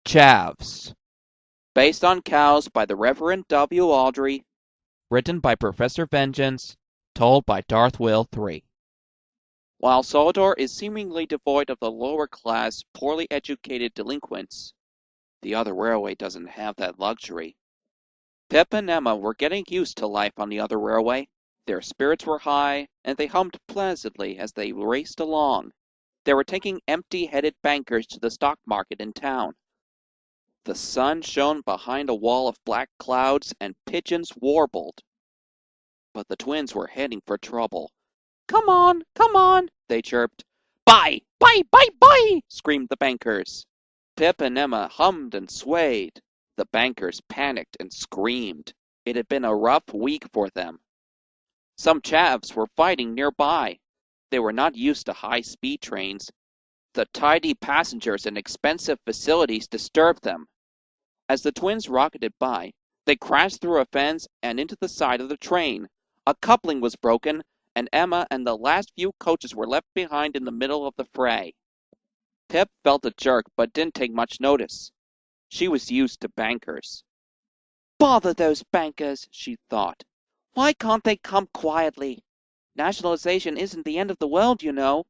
Chavs, based on cows by the Reverend W. Awdry, written by Professor Vengeance, told by Darth Will 3. While Sodor is seemingly devoid of the lower-class, poorly educated delinquents, the other railway doesn't have that luxury. Pip and Emma were getting used to life on the other railway. Their spirits were high, and they hummed pleasantly as they raced along. They were taking empty-headed bankers to the stock market in town. The sun shone behind a wall of black clouds, and pigeons warbled. But the twins were heading for trouble. Come on, they chirped. Buy, buy, buy, buy, screamed the bankers. Pip and Emma hummed and swayed. The bankers panicked and screamed. It had been a rough week for them. Some chavs were fighting nearby. They were not used to high-speed trains. The tidy passengers and expensive facilities disturbed them. As the twins rocketed by, they crashed through a fence and into the side of the train. A coupling was broken, and Emma and the last few coaches were left behind in the middle of the fray. Pip felt a jerk but didn't take much notice. She was used to bankers. Bother those bankers, she thought. Why can't they come quietly? Nationalization isn't the end of the world, you know.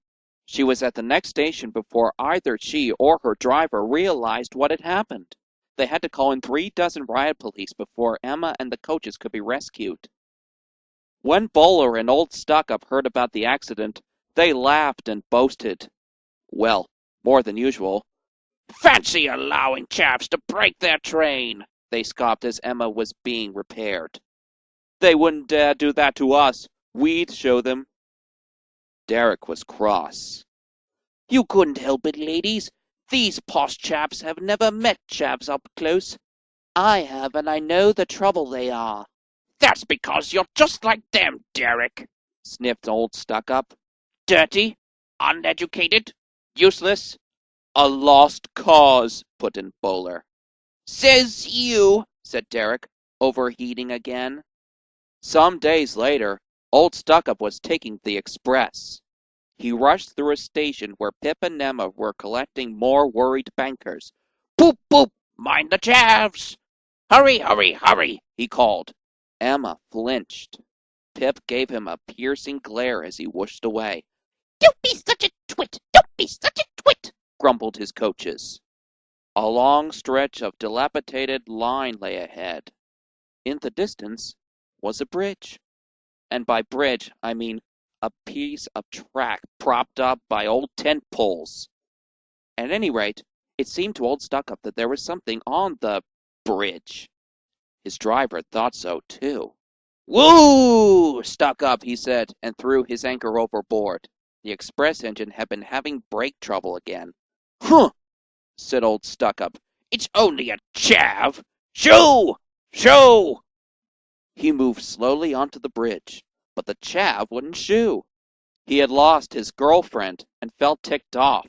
She was at the next station before either she or her driver realized what had happened. They had to call in 3 dozen riot police before Emma and the coaches could be rescued. When Bowler and Old Stuck-Up heard about the accident, they laughed and boasted. Well, more than usual. Fancy allowing chaps to break their train, they scoffed as Emma was being repaired. They wouldn't dare do that to us. We'd show them. Derek was cross. You couldn't help it, ladies. These posh chaps have never met chavs up close. I have, and I know the trouble they are. That's because you're just like them, Derek, sniffed Old Stuck-Up. Dirty, uneducated, useless. A lost cause, put in Bowler. Says you, said Derek, overheating again. Some days later, Old Stuck-Up was taking the express. He rushed through a station where Pip and Emma were collecting more worried bankers. Boop, boop, mind the chavs! Hurry, hurry, hurry, he called. Emma flinched. Pip gave him a piercing glare as he whooshed away. Don't be such a twit! Don't be such a twit! Grumbled his coaches. A long stretch of dilapidated line lay ahead. In the distance was a bridge. And by bridge, I mean a piece of track propped up by old tent poles. At any rate, it seemed to Old Stuck-Up that there was something on the bridge. His driver thought so, too. Woo! Stuck-Up, he said, and threw his anchor overboard. The express engine had been having brake trouble again. Huh! Said Old Stuck-Up. It's only a chav. Shoo! Shoo! He moved slowly onto the bridge, but the chav wouldn't shoo. He had lost his girlfriend and felt ticked off.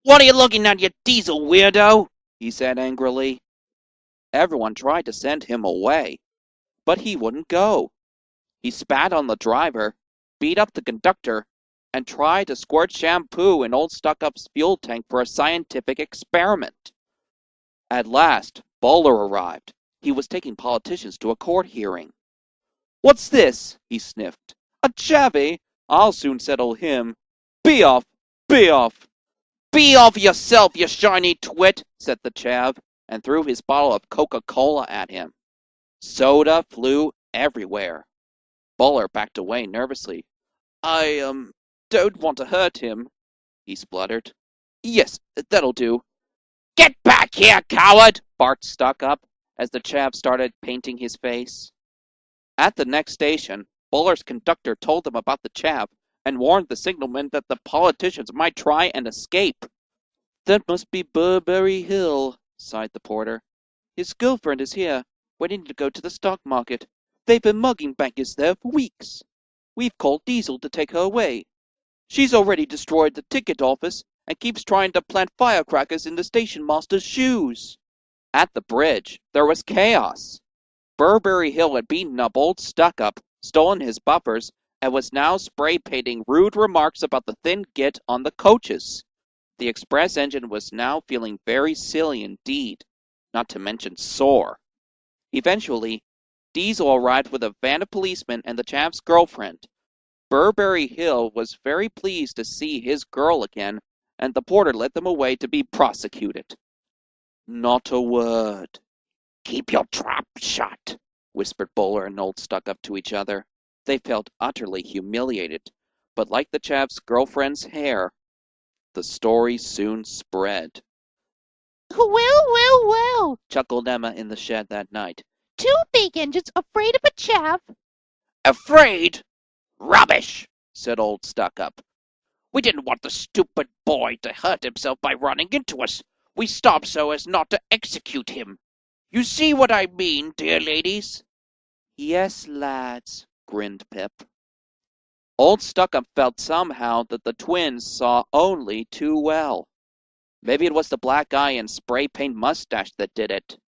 What are you looking at, you diesel weirdo? He said angrily. Everyone tried to send him away, but he wouldn't go. He spat on the driver, beat up the conductor, and tried to squirt shampoo in Old Stuck-Up's fuel tank for a scientific experiment. At last, Bowler arrived. He was taking politicians to a court hearing. What's this? He sniffed. A chavvy? I'll soon settle him. Be off! Be off! Be off yourself, you shiny twit, said the chav, and threw his bottle of Coca-Cola at him. Soda flew everywhere. Bowler backed away nervously. I, don't want to hurt him, he spluttered. Yes, that'll do. Get back here, coward, barked Stuck-Up, as the chav started painting his face. At the next station, Bowler's conductor told them about the chav and warned the signalman that the politicians might try and escape. That must be Burberry Hill, sighed the porter. His girlfriend is here, waiting to go to the stock market. They've been mugging bankers there for weeks. We've called Diesel to take her away. She's already destroyed the ticket office and keeps trying to plant firecrackers in the station master's shoes. At the bridge, there was chaos. Burberry Hill had beaten up Old Stuck-Up, stolen his buffers, and was now spray painting rude remarks about the Thin Git on the coaches. The express engine was now feeling very silly indeed, not to mention sore. Eventually, Diesel arrived with a van of policemen and the Chavs' girlfriend. Burberry Hill was very pleased to see his girl again, and the porter led them away to be prosecuted. Not a word. Keep your trap shut, whispered Bowler and Old Stuck-up to each other. They felt utterly humiliated, but like the Chavs' girlfriend's hair, the story soon spread. Well, Chuckled Emma in the shed that night. two big engines afraid of a chav. Afraid? Rubbish, said Old Stuck-up. We didn't want the stupid boy to hurt himself by running into us. We stopped so as not to execute him. You see what I mean, dear ladies? Yes, lads, grinned Pip. Old Stuck-up felt somehow that the twins saw only too well. Maybe it was the black eye and spray paint mustache that did it.